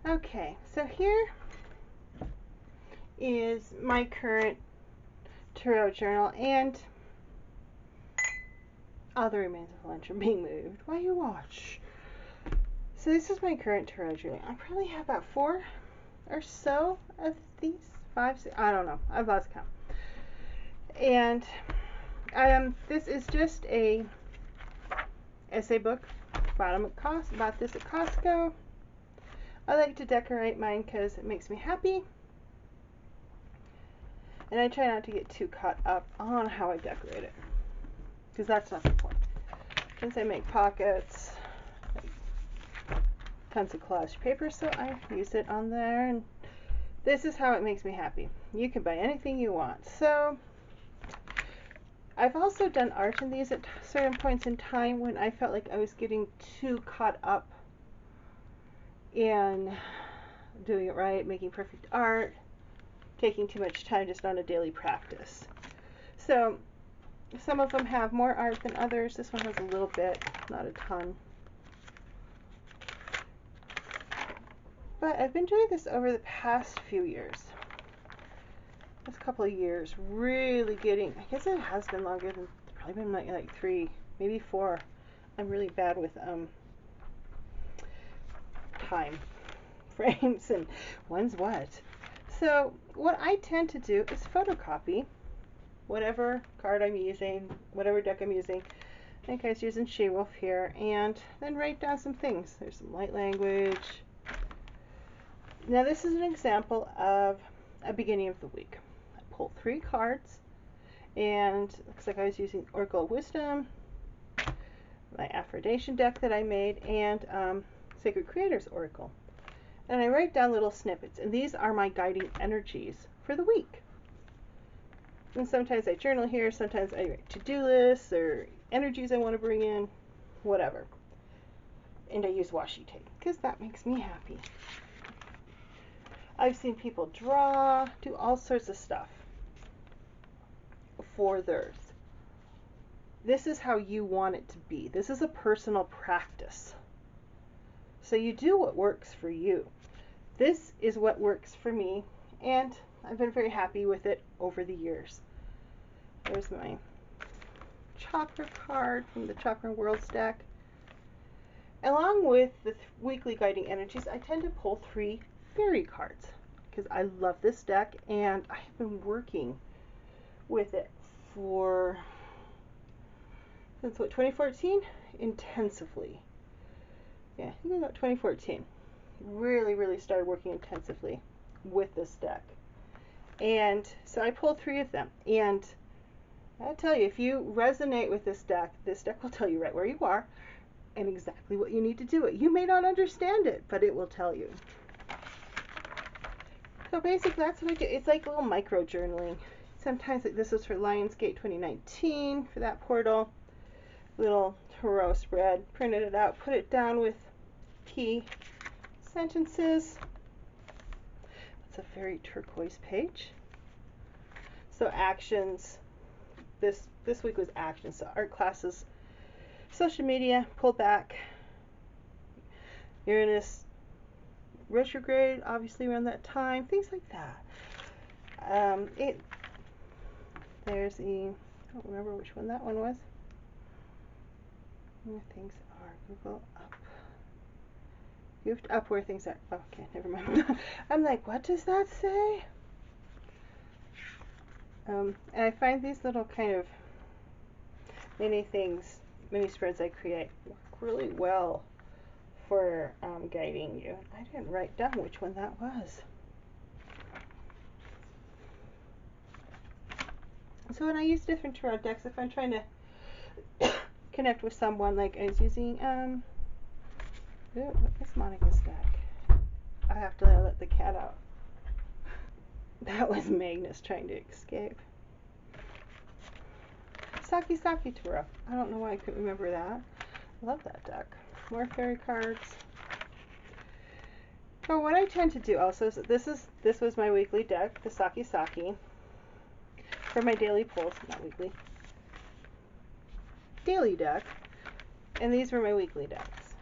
Okay, so here is my current tarot journal and all the remains of lunch are being moved. Why you watch? So this is my current tarot journal. I probably have about 4 or so of these. 5, 6, I don't know. I've lost count. And this is just a essay book. Bought this at Costco. I like to decorate mine because it makes me happy. And I try not to get too caught up on how I decorate it, because that's not the point. Since I make pockets, tons of collage paper, so I use it on there. And this is how it makes me happy. You can buy anything you want. So I've also done art in these at certain points in time when I felt like I was getting too caught up in doing it right, making perfect art, taking too much time just on a daily practice. So some of them have more art than others. This one has a little bit, not a ton. But I've been doing this over the past few years. This couple of years, really getting, I guess it has been longer than, probably been like 3, maybe 4. I'm really bad with time frames and when's what. So what I tend to do is photocopy whatever card I'm using, whatever deck I'm using. I think I was using She-Wolf here, and then write down some things. There's some light language. Now this is an example of a beginning of the week. I pulled 3 cards, and it looks like I was using Oracle of Wisdom, my Aphrodation deck that I made, and Sacred Creators Oracle. And I write down little snippets, and these are my guiding energies for the week. And sometimes I journal here, sometimes I write to-do lists or energies I want to bring in, whatever. And I use washi tape because that makes me happy. I've seen people draw, do all sorts of stuff for theirs. This is how you want it to be. This is a personal practice. So you do what works for you. This is what works for me, and I've been very happy with it over the years. There's my chakra card from the Chakra Worlds deck. Along with the weekly guiding energies, I tend to pull 3 fairy cards because I love this deck, and I have been working with it since what, 2014? Intensively. Yeah, I think about 2014. Really started working intensively with this deck. And so I pulled 3 of them. And I tell you, if you resonate with this deck will tell you right where you are and exactly what you need to do it. You may not understand it, but it will tell you. So basically that's what I do. It's like a little micro journaling. Sometimes, like this is for Lionsgate 2019 for that portal. Little tarot spread. Printed it out, put it down with key sentences. It's a very turquoise page. So actions. This week was actions. So art classes, social media, pull back. Uranus retrograde, obviously around that time. Things like that. There's I don't remember which one that one was. Where things are. Google up. Goofed up where things are. Okay, never mind. I'm like, what does that say? And I find these little kind of mini spreads I create work really well for guiding you. I didn't write down which one that was. So when I use different tarot decks, if I'm trying to connect with someone, like I was using, what is Monica's deck? I have to let the cat out. That was Magnus trying to escape. Saki Tarot. I don't know why I couldn't remember that. I love that deck. More fairy cards. So what I tend to do also is this was my weekly deck, the Saki for my daily pulls, not weekly. Daily deck. And these were my weekly decks.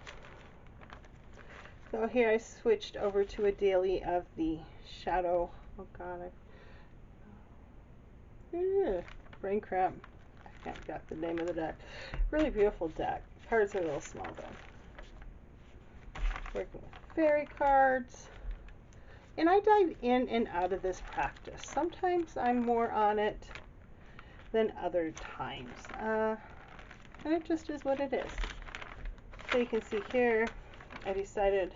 So here I switched over to a daily of the Shadow. Oh God, brain cramp. I can't get the name of the deck. Really beautiful deck. Cards are a little small though. Working with fairy cards. And I dive in and out of this practice. Sometimes I'm more on it than other times. And it just is what it is. So you can see here, I decided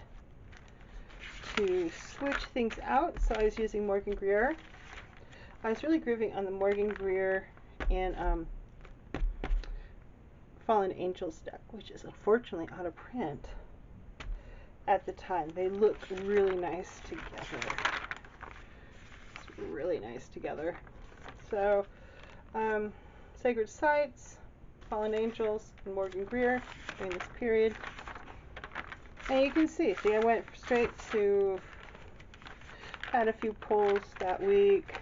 to switch things out. So I was using Morgan Greer. I was really grooving on the Morgan Greer and Fallen Angels deck, which is unfortunately out of print at the time. They look really nice together. It's really nice together. So, Sacred Sites, Fallen Angels, and Morgan Greer during this period. And you can see, I went straight to, had a few pulls that week.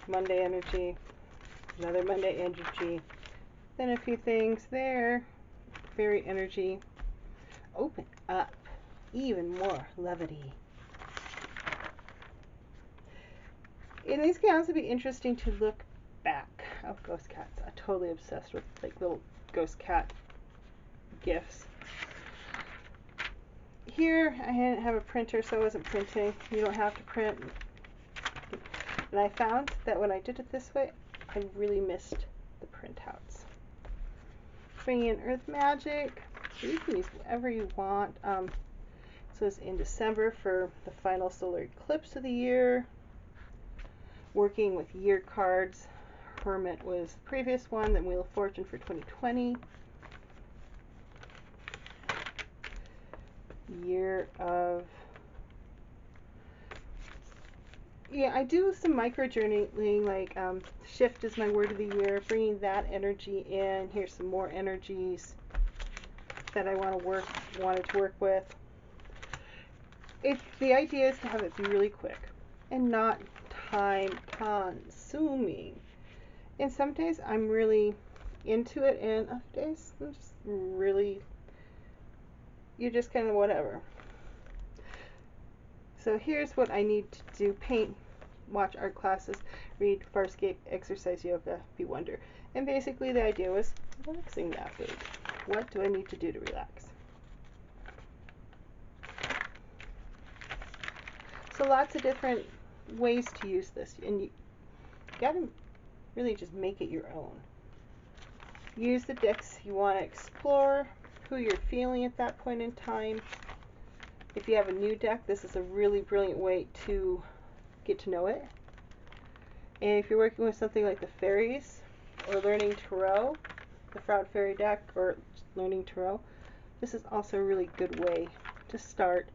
Monday energy, another Monday energy, then a few things there, fairy energy, open up, even more levity. And these can also be interesting to look back. Oh, ghost cats. I'm totally obsessed with like little ghost cat gifts. Here I didn't have a printer, so I wasn't printing. You don't have to print. And I found that when I did it this way, I really missed the printouts. Bringing in Earth Magic. So you can use whatever you want. So it's in December for the final solar eclipse of the year. Working with year cards. Hermit was the previous one, then Wheel of Fortune for 2020. Year of... Yeah, I do some micro journaling, like shift is my word of the year, bringing that energy in. Here's some more energies that I wanted to work with. The idea is to have it be really quick and not time consuming. And some days I'm really into it, and other days I'm just really, you're just kind of whatever. So here's what I need to do: paint, watch art classes, read Farscape, exercise yoga, be wonder. And basically the idea was relaxing that week. What do I need to do to relax? So lots of different ways to use this, and you gotta really just make it your own. Use the decks you want to explore, who you're feeling at that point in time. If you have a new deck, this is a really brilliant way to get to know it. And if you're working with something like the fairies or learning tarot, the Proud Fairy deck, or learning tarot, this is also a really good way to start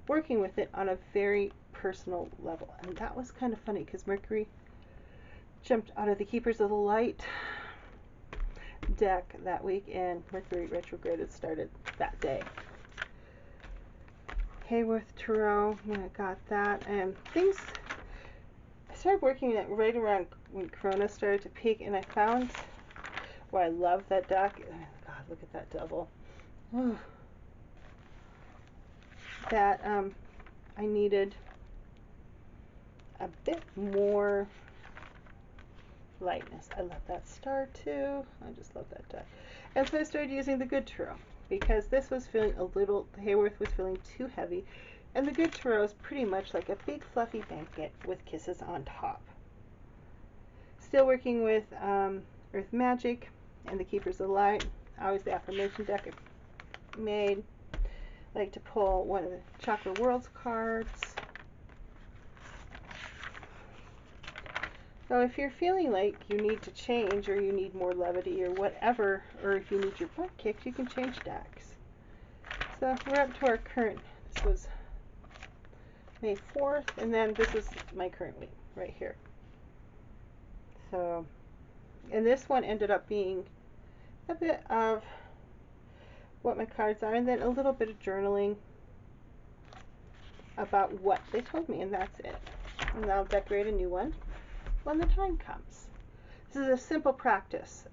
working with it on a very personal level. And that was kind of funny because Mercury jumped out of the Keepers of the Light deck that week, and Mercury retrograded started that day. Hayworth Tarot, yeah, I got that. And things, I started working it right around when Corona started to peak, and I found why I love that deck. Oh, God, look at that devil. That I needed a bit more lightness. I love that star too. I just love that deck. And so I started using the Good Tarot, because this was feeling a little, the Hayworth was feeling too heavy, and the Good Tarot is pretty much like a big fluffy blanket with kisses on top. Still working with Earth Magic and the Keepers of the Light. Always the affirmation deck I made. I like to pull one of the Chakra Worlds cards. So if you're feeling like you need to change, or you need more levity or whatever, or if you need your butt kicked, you can change decks. So we're up to our current, this was May 4th, and then this is my current week right here. So, and this one ended up being a bit of what my cards are, and then a little bit of journaling about what they told me, and that's it. And I'll decorate a new one when the time comes. This is a simple practice.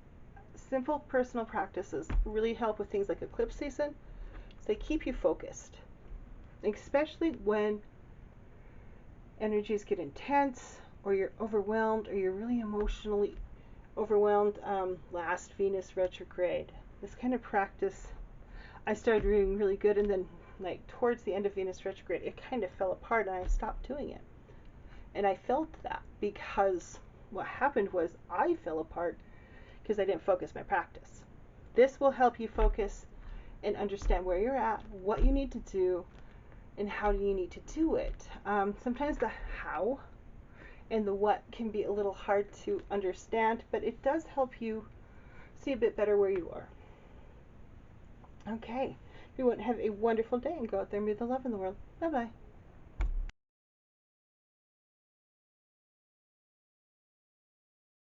Simple personal practices really help with things like eclipse season, They keep you focused, especially when energies get intense or you're overwhelmed or you're really emotionally overwhelmed. Last Venus retrograde, this kind of practice I started doing really good, and then like towards the end of Venus retrograde it kind of fell apart and I stopped doing it. And I felt that because what happened was I fell apart because I didn't focus my practice. This will help you focus and understand where you're at, what you need to do, and how do you need to do it. Sometimes the how and the what can be a little hard to understand, but it does help you see a bit better where you are. Okay, everyone have a wonderful day and go out there and be the love in the world. Bye bye.